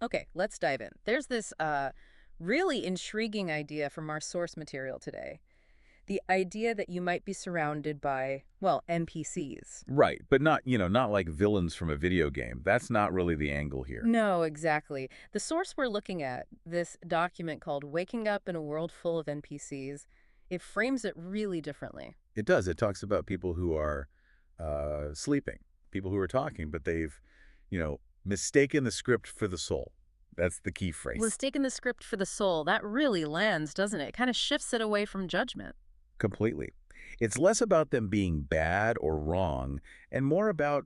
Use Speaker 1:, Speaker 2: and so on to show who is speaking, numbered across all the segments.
Speaker 1: Okay, let's dive in. There's this really intriguing idea from our source material today. The idea that you might be surrounded by, well, NPCs.
Speaker 2: Right, but not like villains from a video game. That's not really the angle here.
Speaker 1: No, exactly. The source we're looking at, this document called Waking Up in a World Full of NPCs, it frames it really differently.
Speaker 2: It does. It talks about people who are sleeping, people who are talking, but they've, mistaken the script for the soul. That's the key phrase.
Speaker 1: Mistaking the script for the soul, that really lands, doesn't it? It kind of shifts it away from judgment.
Speaker 2: Completely. It's less about them being bad or wrong and more about,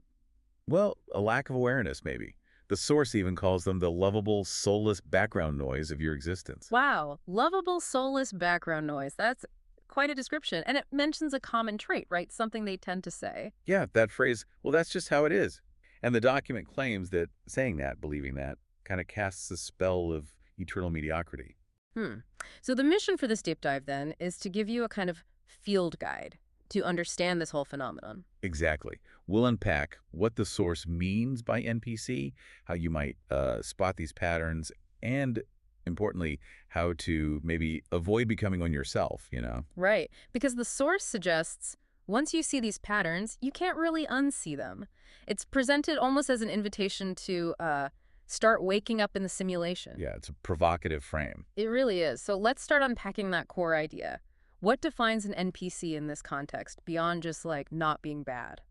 Speaker 2: well, a lack of awareness, maybe. The source even calls them the lovable, soulless background noise of your existence.
Speaker 1: Wow, lovable, soulless background noise. That's quite a description. And it mentions a common trait, right? Something they tend to say.
Speaker 2: Yeah, that phrase, well, that's just how it is. And the document claims that saying that, believing that, kind of casts a spell of eternal mediocrity.
Speaker 1: Hmm. So the mission for this deep dive, then, is to give you a kind of field guide to understand this whole phenomenon.
Speaker 2: Exactly. We'll unpack what the source means by NPC, how you might spot these patterns, and importantly, how to maybe avoid becoming one yourself.
Speaker 1: Right. Because the source suggests once you see these patterns, you can't really unsee them. It's presented almost as an invitation to start waking up in the simulation.
Speaker 2: Yeah, it's a provocative frame.
Speaker 1: It really is. So let's start unpacking that core idea. What defines an NPC in this context beyond just like not being bad?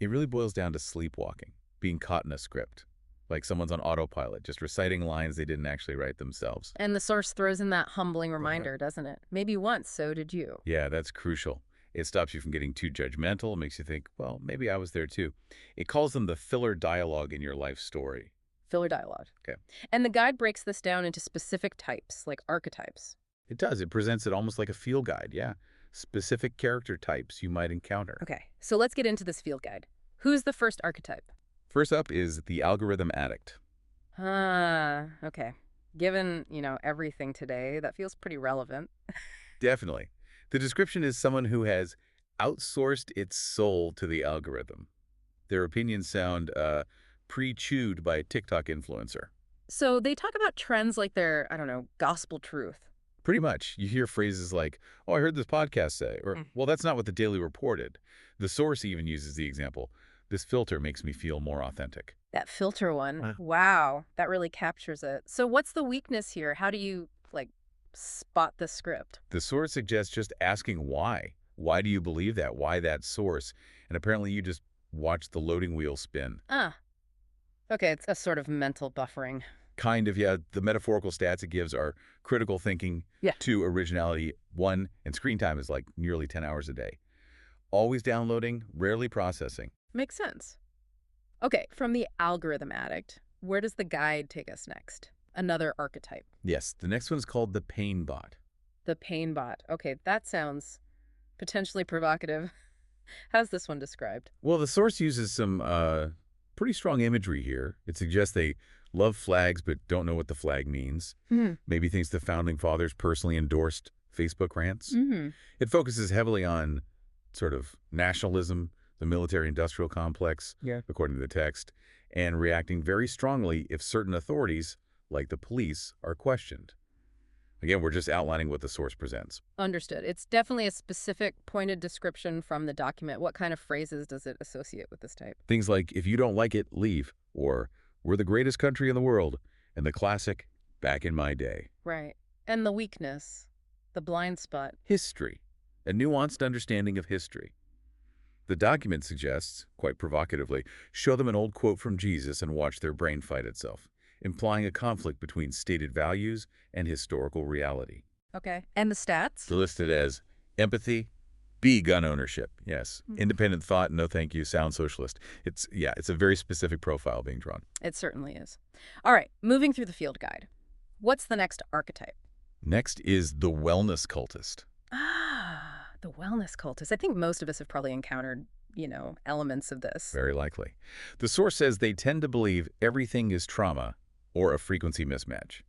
Speaker 2: It really boils down to sleepwalking, being caught in a script, like someone's on autopilot, just reciting lines they didn't actually write themselves.
Speaker 1: And the source throws in that humbling reminder, doesn't it? Maybe once, so did you.
Speaker 2: Yeah, that's crucial. It stops you from getting too judgmental, makes you think, well, maybe I was there too. It calls them the filler dialogue in your life story.
Speaker 1: Filler dialogue.
Speaker 2: Okay.
Speaker 1: And the guide breaks this down into specific types, like archetypes.
Speaker 2: It does. It presents it almost like a field guide, yeah. Specific character types you might encounter.
Speaker 1: Okay, so let's get into this field guide. Who's the first archetype?
Speaker 2: First up is the algorithm addict.
Speaker 1: Okay. Given, everything today, that feels pretty relevant.
Speaker 2: Definitely. The description is someone who has outsourced its soul to the algorithm. Their opinions sound pre-chewed by a TikTok influencer.
Speaker 1: So they talk about trends like they're, I don't know, gospel truth.
Speaker 2: Pretty much. You hear phrases like, oh, I heard this podcast say, or, well, that's not what the Daily reported. The source even uses the example, this filter makes me feel more authentic.
Speaker 1: That filter one. Wow, that really captures it. So what's the weakness here? How do you, spot the script?
Speaker 2: The source suggests just asking why. Why do you believe that? Why that source? And apparently you just watch the loading wheel spin.
Speaker 1: Okay, it's a sort of mental buffering.
Speaker 2: Kind of, yeah. The metaphorical stats it gives are critical thinking,
Speaker 1: Yeah.
Speaker 2: 2, originality, 1, and screen time is like nearly 10 hours a day. Always downloading, rarely processing.
Speaker 1: Makes sense. Okay, from the algorithm addict, where does the guide take us next? Another archetype.
Speaker 2: Yes, the next one's called the pain bot.
Speaker 1: The pain bot. Okay, that sounds potentially provocative. How's this one described?
Speaker 2: Well, the source uses some pretty strong imagery here. It suggests they love flags but don't know what the flag means. Maybe thinks the founding fathers personally endorsed Facebook rants. It focuses heavily on sort of nationalism, the military-industrial complex, according to the text, and reacting very strongly if certain authorities, like the police, are questioned. Again, we're just outlining what the source presents.
Speaker 1: Understood. It's definitely a specific, pointed description from the document. What kind of phrases does it associate with this type?
Speaker 2: Things like, if you don't like it, leave, or we're the greatest country in the world, and the classic, back in my day.
Speaker 1: Right. And the weakness, the blind spot.
Speaker 2: History, a nuanced understanding of history. The document suggests, quite provocatively, show them an old quote from Jesus and watch their brain fight itself, implying a conflict between stated values and historical reality.
Speaker 1: Okay. And the stats?
Speaker 2: They're listed as empathy, B, gun ownership, yes. Independent thought, no thank you, sound socialist. It's a very specific profile being drawn.
Speaker 1: It certainly is. All right, moving through the field guide. What's the next archetype?
Speaker 2: Next is the wellness cultist.
Speaker 1: The wellness cultist. I think most of us have probably encountered, elements of this.
Speaker 2: Very likely. The source says they tend to believe everything is trauma or a frequency mismatch.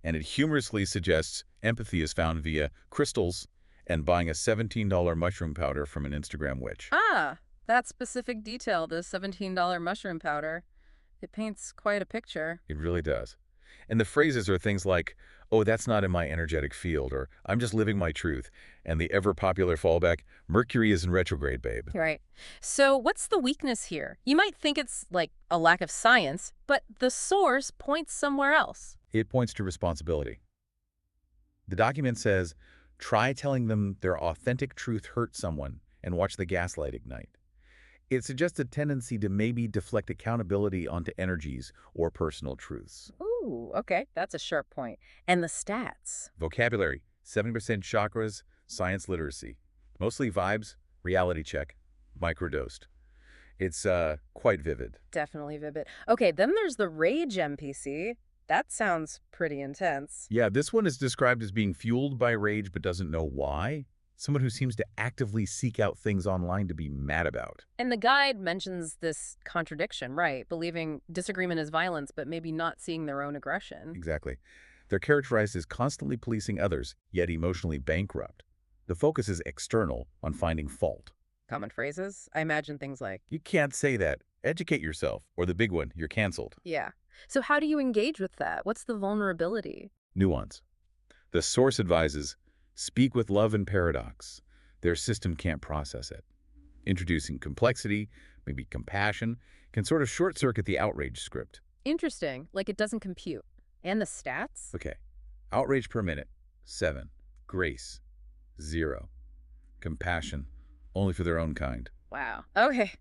Speaker 2: And it humorously suggests empathy is found via crystals and buying a $17 mushroom powder from an Instagram witch.
Speaker 1: That specific detail, the $17 mushroom powder, it paints quite a picture.
Speaker 2: It really does. And the phrases are things like, oh, that's not in my energetic field, or I'm just living my truth. And the ever-popular fallback, Mercury is in retrograde, babe.
Speaker 1: Right. So what's the weakness here? You might think it's like a lack of science, but the source points somewhere else.
Speaker 2: It points to responsibility. The document says, try telling them their authentic truth hurt someone and watch the gaslight ignite. It suggests a tendency to maybe deflect accountability onto energies or personal truths.
Speaker 1: Ooh, okay. That's a sharp point. And the stats.
Speaker 2: Vocabulary, 70% chakras, science literacy. Mostly vibes, reality check, microdosed. It's quite vivid.
Speaker 1: Definitely vivid. Okay, then there's the rage NPC. That sounds pretty intense.
Speaker 2: Yeah, this one is described as being fueled by rage but doesn't know why. Someone who seems to actively seek out things online to be mad about.
Speaker 1: And the guide mentions this contradiction, right? Believing disagreement is violence, but maybe not seeing their own aggression.
Speaker 2: Exactly. They're characterized as constantly policing others, yet emotionally bankrupt. The focus is external, on finding fault.
Speaker 1: Common phrases? I imagine things like,
Speaker 2: You can't say that. Educate yourself. Or the big one, you're canceled.
Speaker 1: yeah. So how do you engage with that? What's the vulnerability?
Speaker 2: Nuance. The source advises, speak with love and paradox. Their system can't process it. Introducing complexity, maybe compassion, can sort of short-circuit the outrage script.
Speaker 1: Interesting. Like it doesn't compute. And the stats?
Speaker 2: Okay. Outrage per minute, 7. Grace, 0. Compassion, only for their own kind.
Speaker 1: Wow. Okay.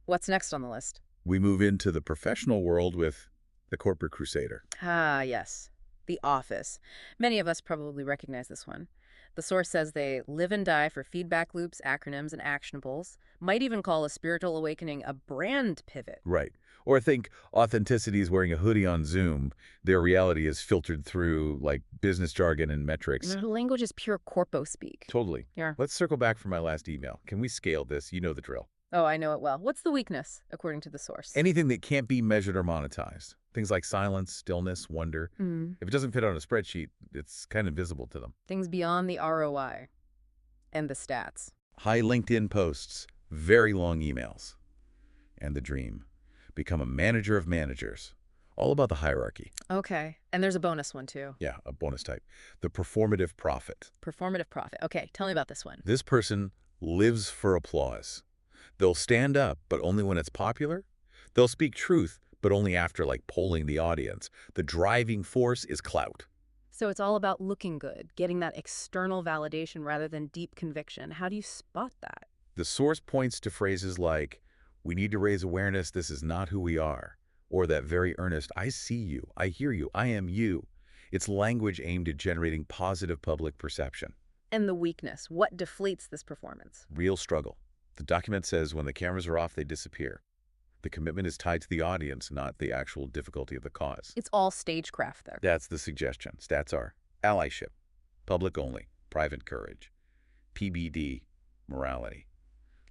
Speaker 1: What's next on the list?
Speaker 2: We move into the professional world with the corporate crusader.
Speaker 1: Ah, yes. The Office. Many of us probably recognize this one. The source says they live and die for feedback loops, acronyms, and actionables. Might even call a spiritual awakening a brand pivot.
Speaker 2: Right. Or think authenticity is wearing a hoodie on Zoom. Their reality is filtered through, like, business jargon and metrics.
Speaker 1: The language is pure corpo speak.
Speaker 2: Totally.
Speaker 1: Yeah.
Speaker 2: Let's circle back for my last email. Can we scale this? You know the drill.
Speaker 1: Oh, I know it well. What's the weakness, according to the source?
Speaker 2: Anything that can't be measured or monetized. Things like silence, stillness, wonder. If it doesn't fit on a spreadsheet, it's kind of invisible to them.
Speaker 1: Things beyond the ROI and the stats.
Speaker 2: High LinkedIn posts, very long emails. And the dream. Become a manager of managers. All about the hierarchy.
Speaker 1: Okay. And there's a bonus one, too.
Speaker 2: Yeah, a bonus type. The performative prophet.
Speaker 1: Performative profit. Okay, tell me about this one.
Speaker 2: This person lives for applause. They'll stand up, but only when it's popular. They'll speak truth, but only after, like, polling the audience. The driving force is clout.
Speaker 1: So it's all about looking good, getting that external validation rather than deep conviction. How do you spot that?
Speaker 2: The source points to phrases like, we need to raise awareness, this is not who we are. Or that very earnest, I see you, I hear you, I am you. It's language aimed at generating positive public perception.
Speaker 1: And the weakness. What deflates this performance?
Speaker 2: Real struggle. The document says when the cameras are off, they disappear. The commitment is tied to the audience, not the actual difficulty of the cause.
Speaker 1: It's all stagecraft there.
Speaker 2: That's the suggestion. Stats are allyship, public only, private courage, PBD, morality,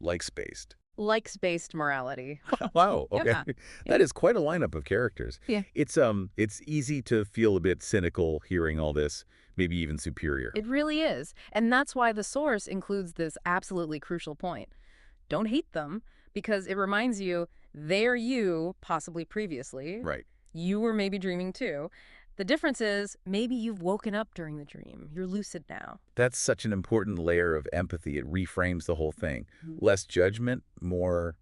Speaker 2: likes-based.
Speaker 1: Likes-based morality.
Speaker 2: Wow, okay.
Speaker 1: Yeah.
Speaker 2: That is quite a lineup of characters.
Speaker 1: Yeah.
Speaker 2: It's easy to feel a bit cynical hearing all this, maybe even superior.
Speaker 1: It really is. And that's why the source includes this absolutely crucial point. Don't hate them, because it reminds you they're you, possibly previously.
Speaker 2: Right.
Speaker 1: You were maybe dreaming too. The difference is maybe you've woken up during the dream. You're lucid now.
Speaker 2: That's such an important layer of empathy. It reframes the whole thing. Less judgment, more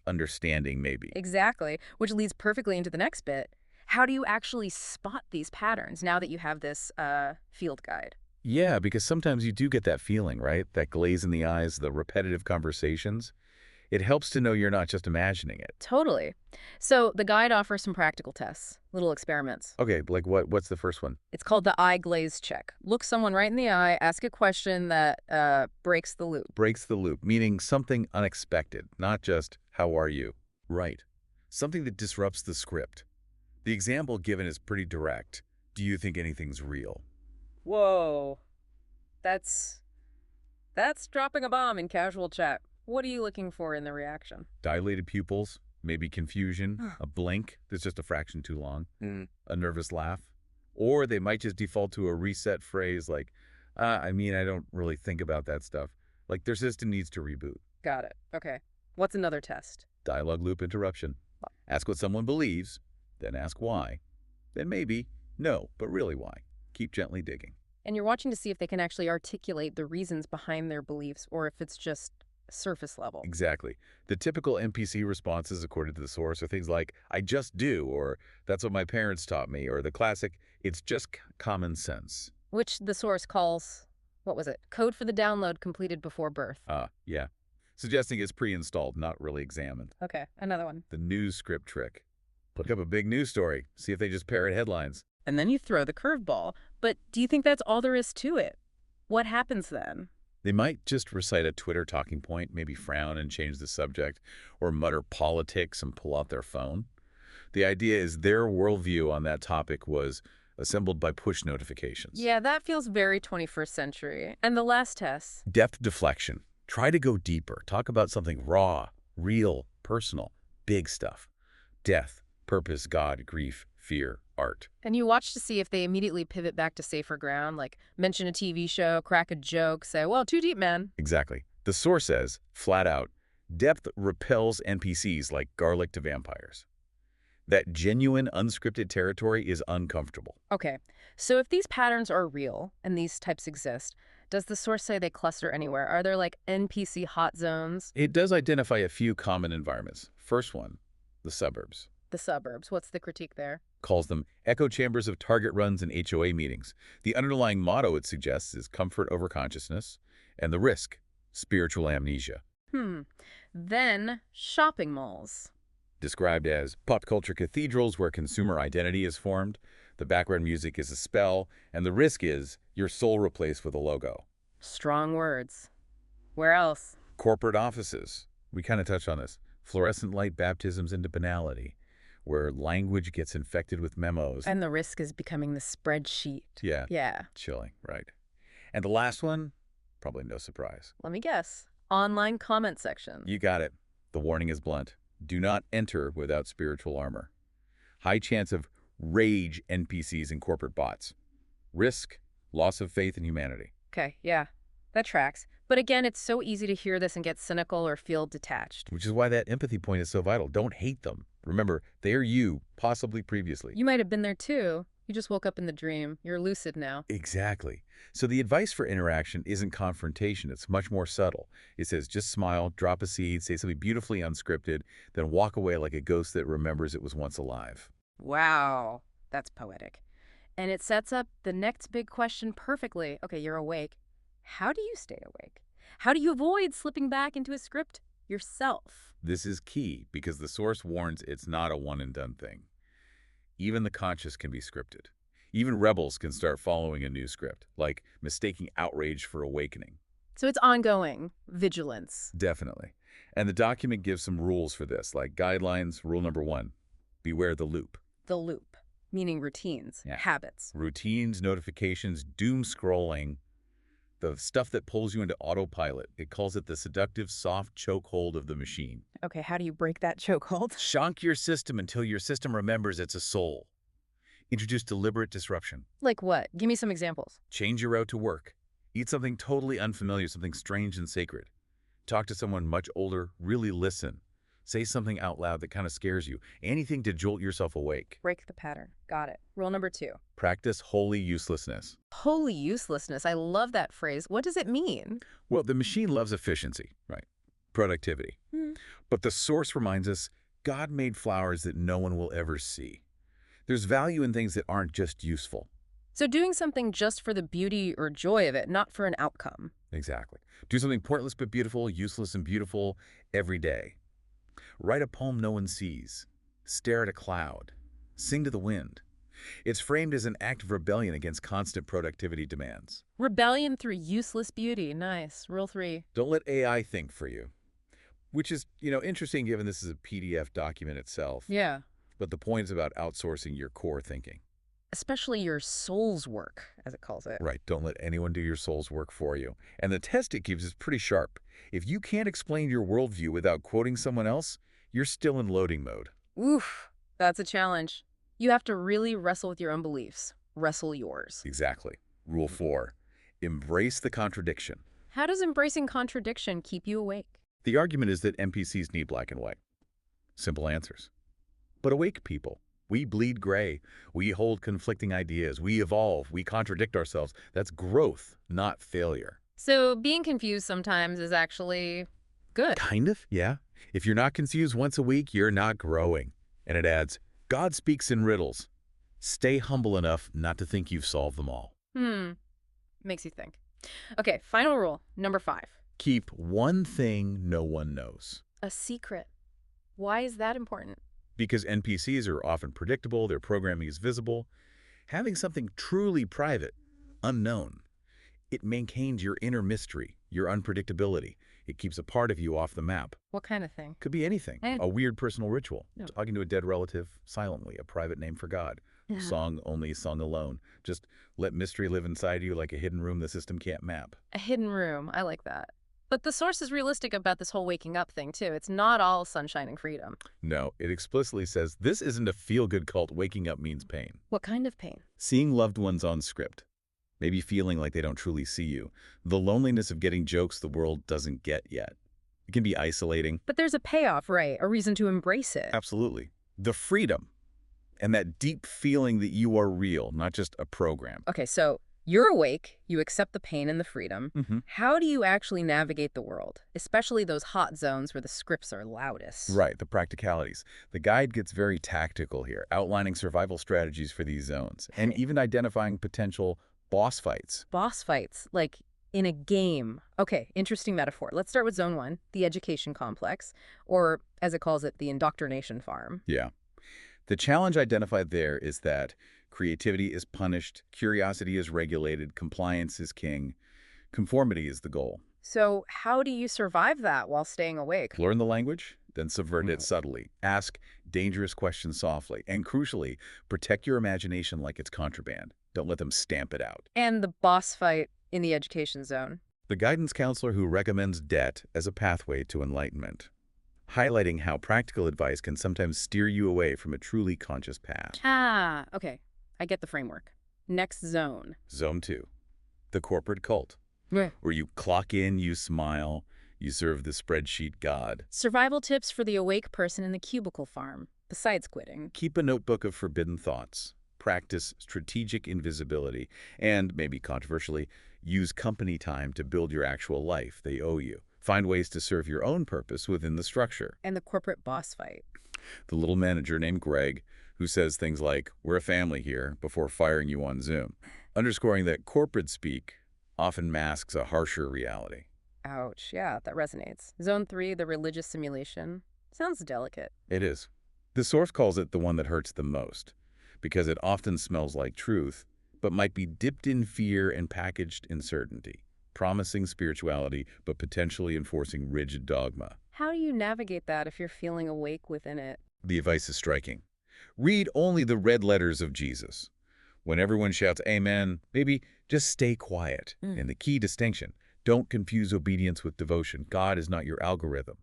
Speaker 2: understanding, maybe.
Speaker 1: Exactly, which leads perfectly into the next bit. How do you actually spot these patterns now that you have this field guide?
Speaker 2: Yeah, because sometimes you do get that feeling, right? That glaze in the eyes, the repetitive conversations. It helps to know you're not just imagining it.
Speaker 1: Totally. So the guide offers some practical tests, little experiments.
Speaker 2: Okay, like what's the first one?
Speaker 1: It's called the eye glaze check. Look someone right in the eye, ask a question that breaks the loop.
Speaker 2: Breaks the loop, meaning something unexpected, not just, how are you? Right. Something that disrupts the script. The example given is pretty direct. Do you think anything's real?
Speaker 1: Whoa. That's dropping a bomb in casual chat. What are you looking for in the reaction?
Speaker 2: Dilated pupils, maybe confusion, a blink that's just a fraction too long, a nervous laugh. Or they might just default to a reset phrase like, I don't really think about that stuff. Like their system needs to reboot.
Speaker 1: Got it. Okay. What's another test?
Speaker 2: Dialogue loop interruption. Ask what someone believes, then ask why. Then maybe, No, but really why? Keep gently digging.
Speaker 1: And you're watching to see if they can actually articulate the reasons behind their beliefs or if it's just surface level.
Speaker 2: Exactly. The typical NPC responses, according to the source, are things like, I just do, or that's what my parents taught me, or the classic, it's just common sense.
Speaker 1: Which the source calls, what was it? Code for the download completed before birth.
Speaker 2: Yeah. Suggesting it's pre-installed, not really examined.
Speaker 1: Okay, another one.
Speaker 2: The news script trick. Look up a big news story, see if they just parrot headlines.
Speaker 1: And then you throw the curveball. But do you think that's all there is to it? What happens then?
Speaker 2: They might just recite a Twitter talking point, maybe frown and change the subject, or mutter politics and pull out their phone. The idea is their worldview on that topic was assembled by push notifications.
Speaker 1: Yeah, that feels very 21st century. And the last test?
Speaker 2: Depth deflection. Try to go deeper. Talk about something raw, real, personal, big stuff. Death, purpose, God, grief, fear, art.
Speaker 1: And you watch to see if they immediately pivot back to safer ground, like mention a TV show, crack a joke, say, well, too deep, man.
Speaker 2: Exactly. The source says, flat out, depth repels NPCs like garlic to vampires. That genuine, unscripted territory is uncomfortable.
Speaker 1: Okay, so if these patterns are real and these types exist, does the source say they cluster anywhere? Are there like NPC hot zones?
Speaker 2: It does identify a few common environments. First one, the suburbs.
Speaker 1: The suburbs. What's the critique there?
Speaker 2: Calls them echo chambers of target runs and HOA meetings. The underlying motto it suggests is comfort over consciousness, and the risk, spiritual amnesia.
Speaker 1: Then shopping malls.
Speaker 2: Described as pop culture cathedrals where consumer identity is formed, the background music is a spell, and the risk is your soul replaced with a logo.
Speaker 1: Strong words. Where else?
Speaker 2: Corporate offices. We kind of touched on this. Fluorescent light baptisms into banality, where language gets infected with memos.
Speaker 1: And the risk is becoming the spreadsheet. Yeah.
Speaker 2: Chilling, right. And the last one, probably no surprise.
Speaker 1: Let me guess. Online comment section.
Speaker 2: You got it. The warning is blunt. Do not enter without spiritual armor. High chance of rage NPCs and corporate bots. Risk, loss of faith in humanity.
Speaker 1: Okay, yeah, that tracks. But again, it's so easy to hear this and get cynical or feel detached.
Speaker 2: Which is why that empathy point is so vital. Don't hate them. Remember, they are you, possibly previously.
Speaker 1: You might have been there too. You just woke up in the dream. You're lucid now.
Speaker 2: Exactly. So the advice for interaction isn't confrontation. It's much more subtle. It says just smile, drop a seed, say something beautifully unscripted, then walk away like a ghost that remembers it was once alive.
Speaker 1: Wow, that's poetic. And it sets up the next big question perfectly. Okay, you're awake. How do you stay awake? How do you avoid slipping back into a script yourself?
Speaker 2: This is key because the source warns it's not a one-and-done thing. Even the conscious can be scripted. Even rebels can start following a new script, like mistaking outrage for awakening.
Speaker 1: So it's ongoing vigilance.
Speaker 2: Definitely. And the document gives some rules for this, like guidelines. Rule number 1, beware the loop.
Speaker 1: The loop, meaning routines, habits.
Speaker 2: Routines, notifications, doom scrolling, the stuff that pulls you into autopilot. It calls it the seductive, soft chokehold of the machine.
Speaker 1: Okay, how do you break that chokehold?
Speaker 2: Shock your system until your system remembers it's a soul. Introduce deliberate disruption.
Speaker 1: Like what? Give me some examples.
Speaker 2: Change your route to work. Eat something totally unfamiliar, something strange and sacred. Talk to someone much older, really listen. Say something out loud that kind of scares you. Anything to jolt yourself awake.
Speaker 1: Break the pattern. Got it. Rule number 2.
Speaker 2: Practice holy uselessness.
Speaker 1: Holy uselessness. I love that phrase. What does it mean?
Speaker 2: Well, the machine loves efficiency, right? Productivity. But the source reminds us God made flowers that no one will ever see. There's value in things that aren't just useful.
Speaker 1: So doing something just for the beauty or joy of it, not for an outcome.
Speaker 2: Exactly. Do something pointless but beautiful, useless and beautiful every day. Write a poem no one sees. Stare at a cloud. Sing to the wind. It's framed as an act of rebellion against constant productivity demands.
Speaker 1: Rebellion through useless beauty. Nice. Rule 3.
Speaker 2: Don't let AI think for you. Which is, interesting given this is a PDF document itself.
Speaker 1: Yeah.
Speaker 2: But the point is about outsourcing your core thinking.
Speaker 1: Especially your soul's work, as it calls it.
Speaker 2: Right. Don't let anyone do your soul's work for you. And the test it gives is pretty sharp. If you can't explain your worldview without quoting someone else, you're still in loading mode.
Speaker 1: Oof. That's a challenge. You have to really wrestle with your own beliefs. Wrestle yours.
Speaker 2: Exactly. Rule 4. Embrace the contradiction.
Speaker 1: How does embracing contradiction keep you awake?
Speaker 2: The argument is that NPCs need black and white. Simple answers. But awake people, We bleed gray. We hold conflicting ideas. We evolve. We contradict ourselves. That's growth, not failure.
Speaker 1: So being confused sometimes is actually good.
Speaker 2: Kind of, yeah. If you're not confused once a week, you're not growing. And it adds, God speaks in riddles. Stay humble enough not to think you've solved them all.
Speaker 1: Makes you think. Okay, final rule, number 5.
Speaker 2: Keep one thing no one knows.
Speaker 1: A secret. Why is that important?
Speaker 2: Because NPCs are often predictable, their programming is visible. Having something truly private, unknown, it maintains your inner mystery, your unpredictability. It keeps a part of you off the map.
Speaker 1: What kind of thing?
Speaker 2: Could be anything. A weird personal ritual.
Speaker 1: No.
Speaker 2: Talking to a dead relative silently, a private name for God.
Speaker 1: Yeah.
Speaker 2: Song only sung alone. Just let mystery live inside you like a hidden room the system can't map.
Speaker 1: A hidden room. I like that. But the source is realistic about this whole waking up thing, too. It's not all sunshine and freedom.
Speaker 2: No, it explicitly says this isn't a feel-good cult. Waking up means pain.
Speaker 1: What kind of pain?
Speaker 2: Seeing loved ones on script. Maybe feeling like they don't truly see you. The loneliness of getting jokes the world doesn't get yet. It can be isolating.
Speaker 1: But there's a payoff, right? A reason to embrace it.
Speaker 2: Absolutely. The freedom and that deep feeling that you are real, not just a program.
Speaker 1: Okay, so you're awake, you accept the pain and the freedom. How do you actually navigate the world, especially those hot zones where the scripts are loudest?
Speaker 2: Right, the practicalities. The guide gets very tactical here, outlining survival strategies for these zones, and even identifying potential boss fights.
Speaker 1: Boss fights, like in a game. Okay, interesting metaphor. Let's start with Zone 1, the education complex, or as it calls it, the indoctrination farm.
Speaker 2: Yeah. The challenge identified there is that creativity is punished, curiosity is regulated, compliance is king, conformity is the goal.
Speaker 1: So how do you survive that while staying awake?
Speaker 2: Learn the language, then subvert it subtly. Ask dangerous questions softly, and crucially, protect your imagination like it's contraband. Don't let them stamp it out.
Speaker 1: And the boss fight in the education zone.
Speaker 2: The guidance counselor who recommends debt as a pathway to enlightenment, highlighting how practical advice can sometimes steer you away from a truly conscious path.
Speaker 1: Ah, okay. I get the framework. Next zone.
Speaker 2: Zone 2, the corporate cult,
Speaker 1: Right.
Speaker 2: where you clock in, you smile, you serve the spreadsheet god.
Speaker 1: Survival tips for the awake person in the cubicle farm, besides quitting.
Speaker 2: Keep a notebook of forbidden thoughts. Practice strategic invisibility. And, maybe controversially, use company time to build your actual life they owe you. Find ways to serve your own purpose within the structure.
Speaker 1: And the corporate boss fight.
Speaker 2: The little manager named Greg, who says things like, "We're a family here," before firing you on Zoom, underscoring that corporate speak often masks a harsher reality.
Speaker 1: Ouch, yeah, that resonates. Zone 3, the religious simulation. Sounds delicate.
Speaker 2: It is. The source calls it the one that hurts the most, because it often smells like truth, but might be dipped in fear and packaged in certainty, promising spirituality, but potentially enforcing rigid dogma.
Speaker 1: How do you navigate that if you're feeling awake within it?
Speaker 2: The advice is striking. Read only the red letters of Jesus. When everyone shouts amen, maybe just stay quiet. And the key distinction, don't confuse obedience with devotion. God is not your algorithm.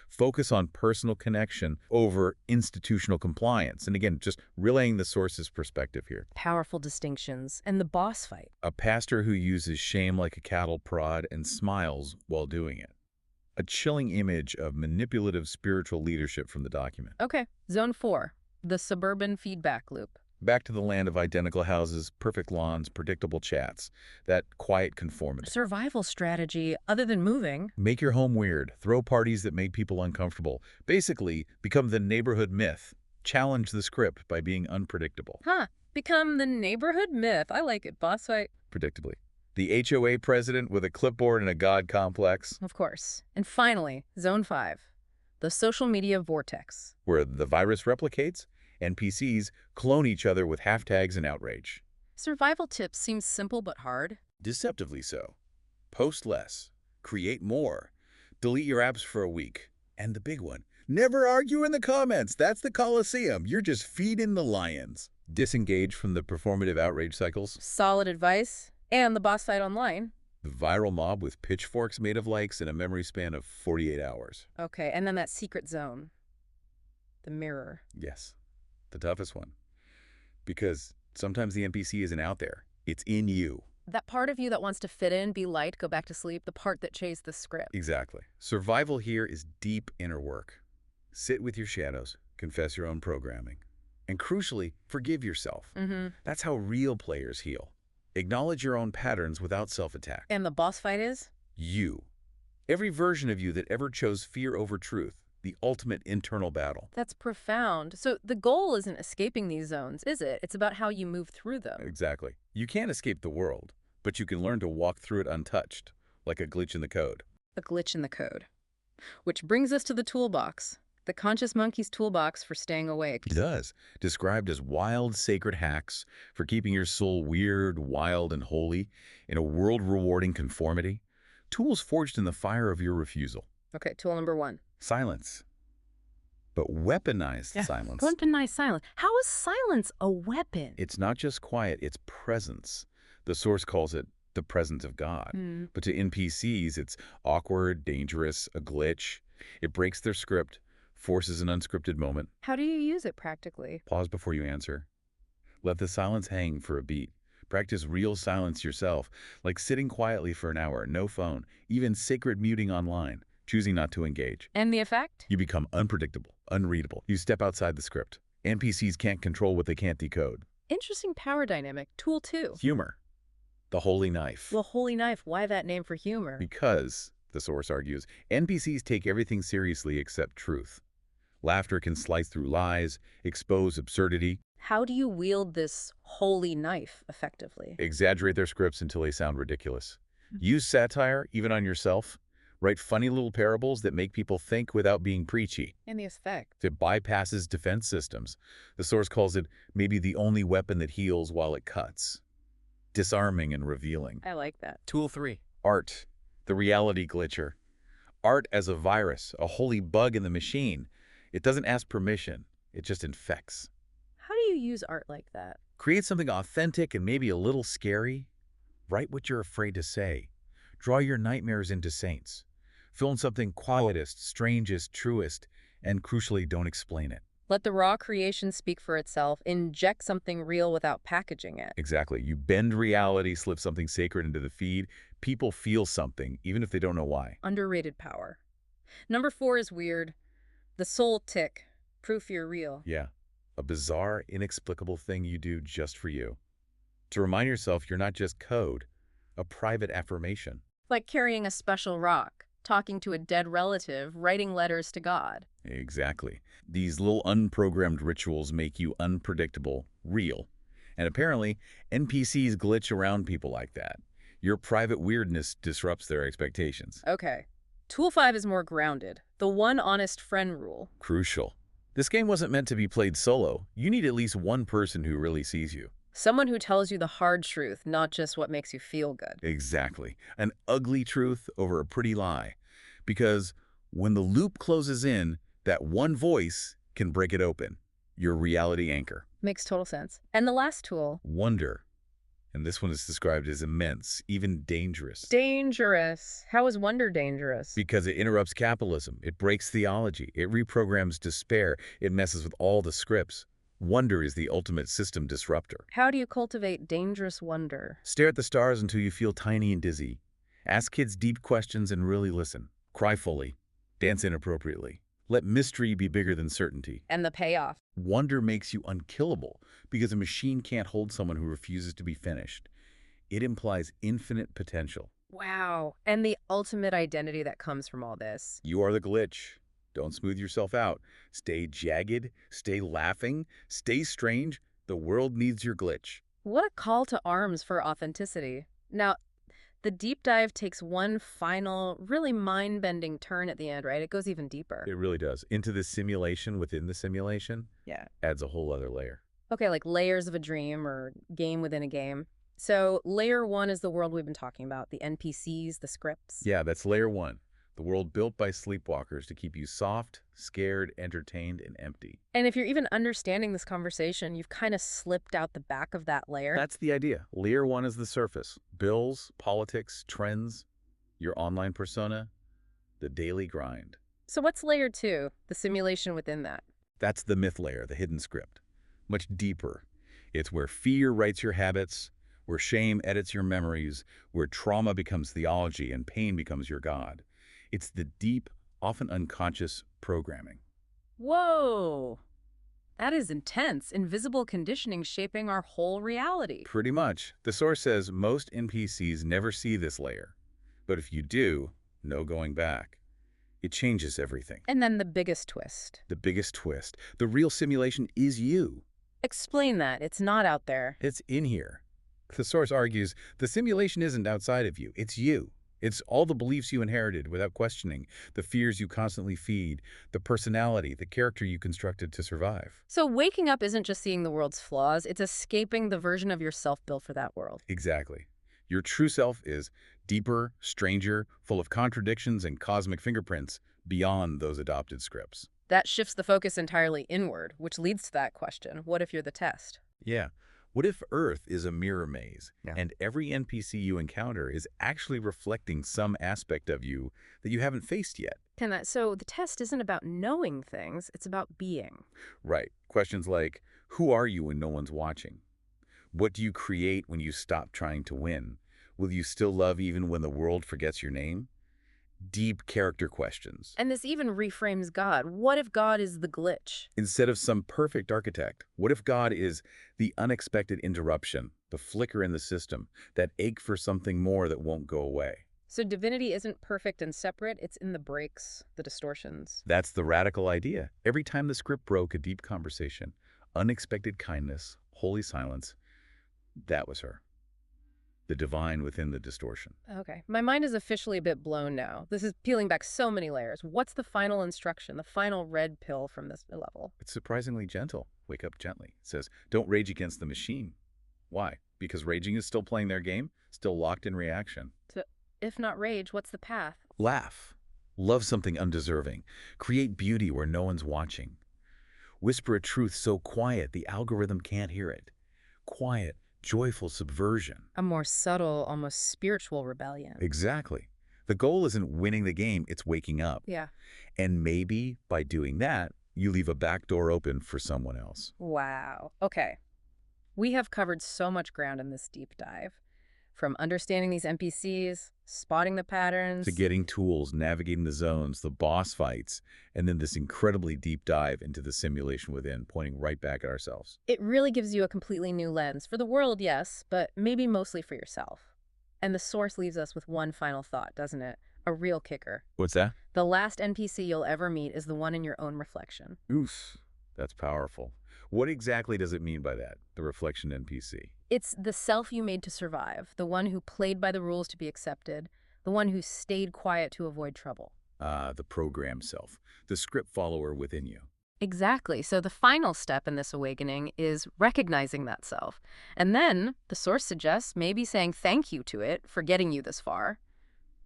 Speaker 2: Focus on personal connection over institutional compliance. And again, just relaying the source's perspective here.
Speaker 1: Powerful distinctions. And the boss fight.
Speaker 2: A pastor who uses shame like a cattle prod and smiles while doing it. A chilling image of manipulative spiritual leadership from the document.
Speaker 1: Okay, Zone 4, the suburban feedback loop.
Speaker 2: Back to the land of identical houses, perfect lawns, predictable chats. That quiet conformity.
Speaker 1: Survival strategy other than moving.
Speaker 2: Make your home weird. Throw parties that make people uncomfortable. Basically, become the neighborhood myth. Challenge the script by being unpredictable.
Speaker 1: Become the neighborhood myth. I like it, boss fight.
Speaker 2: Predictably. The HOA president with a clipboard and a god complex.
Speaker 1: Of course. And finally, Zone 5, the social media vortex.
Speaker 2: Where the virus replicates, NPCs clone each other with hashtags and outrage.
Speaker 1: Survival tips seem simple but hard.
Speaker 2: Deceptively so. Post less. Create more. Delete your apps for a week. And the big one, never argue in the comments. That's the Coliseum. You're just feeding the lions. Disengage from the performative outrage cycles.
Speaker 1: Solid advice. And the boss fight online.
Speaker 2: The viral mob with pitchforks made of likes in a memory span of 48 hours.
Speaker 1: Okay, and then that secret zone. The mirror.
Speaker 2: Yes, the toughest one. Because sometimes the NPC isn't out there. It's in you.
Speaker 1: That part of you that wants to fit in, be light, go back to sleep, the part that chased the script.
Speaker 2: Exactly. Survival here is deep inner work. Sit with your shadows. Confess your own programming. And crucially, forgive yourself.
Speaker 1: Mm-hmm.
Speaker 2: That's how real players heal. Acknowledge your own patterns without self-attack.
Speaker 1: And the boss fight is?
Speaker 2: You. Every version of you that ever chose fear over truth. The ultimate internal battle.
Speaker 1: That's profound. So the goal isn't escaping these zones, is it? It's about how you move through them.
Speaker 2: Exactly. You can't escape the world, but you can learn to walk through it untouched, like a glitch in the code.
Speaker 1: A glitch in the code. Which brings us to the toolbox. The conscious monkey's toolbox for staying awake.
Speaker 2: It does. Described as wild, sacred hacks for keeping your soul weird, wild, and holy in a world-rewarding conformity. Tools forged in the fire of your refusal.
Speaker 1: Okay, tool number 1.
Speaker 2: Silence. But weaponized silence.
Speaker 1: Weaponized silence. How is silence a weapon?
Speaker 2: It's not just quiet, it's presence. The source calls it the presence of God. But to NPCs, it's awkward, dangerous, a glitch. It breaks their script, forces an unscripted moment.
Speaker 1: How do you use it practically?
Speaker 2: Pause before you answer. Let the silence hang for a beat. Practice real silence yourself, like sitting quietly for an hour, no phone, even sacred muting online, choosing not to engage.
Speaker 1: And the effect?
Speaker 2: You become unpredictable, unreadable. You step outside the script. NPCs can't control what they can't decode.
Speaker 1: Interesting power dynamic. Tool 2.
Speaker 2: Humor. The holy knife.
Speaker 1: Well, holy knife, why that name for humor?
Speaker 2: Because, the source argues, NPCs take everything seriously except truth. Laughter can slice through lies, expose absurdity.
Speaker 1: How do you wield this holy knife effectively?
Speaker 2: Exaggerate their scripts until they sound ridiculous. Use satire, even on yourself. Write funny little parables that make people think without being preachy.
Speaker 1: And the effect?
Speaker 2: It bypasses defense systems. The source calls it maybe the only weapon that heals while it cuts. Disarming and revealing.
Speaker 1: I like that.
Speaker 2: Tool 3. Art. The reality glitcher. Art as a virus, a holy bug in the machine. It doesn't ask permission. It just infects.
Speaker 1: How do you use art like that?
Speaker 2: Create something authentic and maybe a little scary. Write what you're afraid to say. Draw your nightmares into saints. Fill in something quietest, strangest, truest, and crucially, don't explain it.
Speaker 1: Let the raw creation speak for itself. Inject something real without packaging it.
Speaker 2: Exactly. You bend reality, slip something sacred into the feed. People feel something, even if they don't know why.
Speaker 1: Underrated power. Number 4 is weird. The soul tick. Proof you're real.
Speaker 2: Yeah. A bizarre, inexplicable thing you do just for you. To remind yourself you're not just code, a private affirmation.
Speaker 1: Like carrying a special rock, talking to a dead relative, writing letters to God.
Speaker 2: Exactly. These little unprogrammed rituals make you unpredictable, real. And apparently, NPCs glitch around people like that. Your private weirdness disrupts their expectations.
Speaker 1: Okay. Tool 5 is more grounded. The one honest friend rule.
Speaker 2: Crucial. This game wasn't meant to be played solo. You need at least one person who really sees you.
Speaker 1: Someone who tells you the hard truth, not just what makes you feel good.
Speaker 2: Exactly. An ugly truth over a pretty lie. Because when the loop closes in, that one voice can break it open. Your reality anchor.
Speaker 1: Makes total sense. And the last tool.
Speaker 2: Wonder. And this one is described as immense, even dangerous.
Speaker 1: Dangerous. How is wonder dangerous?
Speaker 2: Because it interrupts capitalism. It breaks theology. It reprograms despair. It messes with all the scripts. Wonder is the ultimate system disruptor.
Speaker 1: How do you cultivate dangerous wonder?
Speaker 2: Stare at the stars until you feel tiny and dizzy. Ask kids deep questions and really listen. Cry fully. Dance inappropriately. Let mystery be bigger than certainty.
Speaker 1: And the payoff.
Speaker 2: Wonder makes you unkillable because a machine can't hold someone who refuses to be finished. It implies infinite potential.
Speaker 1: Wow. And the ultimate identity that comes from all this.
Speaker 2: You are the glitch. Don't smooth yourself out. Stay jagged, stay laughing, stay strange. The world needs your glitch.
Speaker 1: What a call to arms for authenticity. Now, the deep dive takes one final, really mind-bending turn at the end, right? It goes even deeper.
Speaker 2: It really does. Into the simulation within the simulation.
Speaker 1: Yeah.
Speaker 2: Adds a whole other layer.
Speaker 1: Okay, like layers of a dream or game within a game. So layer 1 is the world we've been talking about, the NPCs, the scripts.
Speaker 2: Yeah, that's layer 1. The world built by sleepwalkers to keep you soft, scared, entertained, and empty.
Speaker 1: And if you're even understanding this conversation, you've kind of slipped out the back of that layer.
Speaker 2: That's the idea. Layer 1 is the surface. Bills, politics, trends, your online persona, the daily grind.
Speaker 1: So what's layer 2, the simulation within that?
Speaker 2: That's the myth layer, the hidden script. Much deeper. It's where fear writes your habits, where shame edits your memories, where trauma becomes theology and pain becomes your God. It's the deep, often unconscious programming.
Speaker 1: Whoa! That is intense. Invisible conditioning shaping our whole reality.
Speaker 2: Pretty much. The source says most NPCs never see this layer. But if you do, no going back. It changes everything.
Speaker 1: And then the biggest twist.
Speaker 2: The biggest twist. The real simulation is you.
Speaker 1: Explain that. It's not out there.
Speaker 2: It's in here. The source argues the simulation isn't outside of you. It's you. It's all the beliefs you inherited without questioning, the fears you constantly feed, the personality, the character you constructed to survive.
Speaker 1: So waking up isn't just seeing the world's flaws, it's escaping the version of yourself built for that world.
Speaker 2: Exactly. Your true self is deeper, stranger, full of contradictions and cosmic fingerprints beyond those adopted scripts.
Speaker 1: That shifts the focus entirely inward, which leads to that question, what if you're the test?
Speaker 2: Yeah. What if Earth is a mirror maze,
Speaker 3: Yeah.
Speaker 2: and every NPC you encounter is actually reflecting some aspect of you that you haven't faced yet?
Speaker 1: So the test isn't about knowing things, it's about being.
Speaker 2: Right. Questions like, who are you when no one's watching? What do you create when you stop trying to win? Will you still love even when the world forgets your name? Deep character questions.
Speaker 1: And this even reframes God. What if God is the glitch?
Speaker 2: Instead of some perfect architect, what if God is the unexpected interruption, the flicker in the system, that ache for something more that won't go away?
Speaker 1: So divinity isn't perfect and separate, it's in the breaks, the distortions.
Speaker 2: That's the radical idea. Every time the script broke a deep conversation, unexpected kindness, holy silence, that was her. The divine within the distortion.
Speaker 1: Okay, my mind is officially a bit blown now. This is peeling back so many layers. What's the final instruction, the final red pill from this level?
Speaker 2: It's surprisingly gentle. Wake up gently. It says, don't rage against the machine. Why? Because raging is still playing their game, still locked in reaction.
Speaker 1: So, if not rage, what's the path?
Speaker 2: Laugh. Love something undeserving. Create beauty where no one's watching. Whisper a truth so quiet the algorithm can't hear it. Quiet, joyful subversion.
Speaker 1: A more subtle, almost spiritual rebellion.
Speaker 2: Exactly. The goal isn't winning the game, it's waking up.
Speaker 1: Yeah.
Speaker 2: And maybe by doing that, you leave a back door open for someone else.
Speaker 1: Wow. Okay. We have covered so much ground in this deep dive. From understanding these NPCs, spotting the patterns,
Speaker 2: To getting tools, navigating the zones, the boss fights, and then this incredibly deep dive into the simulation within, pointing right back at ourselves.
Speaker 1: it really gives you a completely new lens. For the world, yes, but maybe mostly for yourself. And the source leaves us with one final thought, doesn't it? A real kicker.
Speaker 2: What's that?
Speaker 1: The last NPC you'll ever meet is the one in your own reflection.
Speaker 2: Oof, that's powerful. What exactly does it mean by that, the reflection NPC?
Speaker 1: It's the self you made to survive, the one who played by the rules to be accepted, the one who stayed quiet to avoid trouble.
Speaker 2: The program self, the script follower within you.
Speaker 1: Exactly. So the final step in this awakening is recognizing that self. And then, the source suggests maybe saying thank you to it for getting you this far,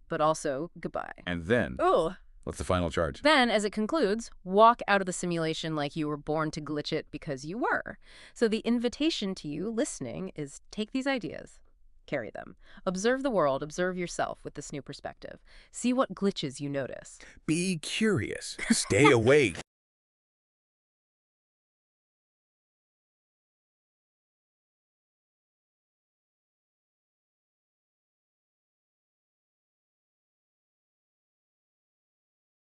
Speaker 1: but also goodbye.
Speaker 2: And then,
Speaker 1: Oh.
Speaker 2: what's the final charge?
Speaker 1: Then, as it concludes, walk out of the simulation like you were born to glitch it because you were. So the invitation to you listening is take these ideas, carry them. Observe the world, observe yourself with this new perspective. See what glitches you notice.
Speaker 2: Be curious. Stay awake.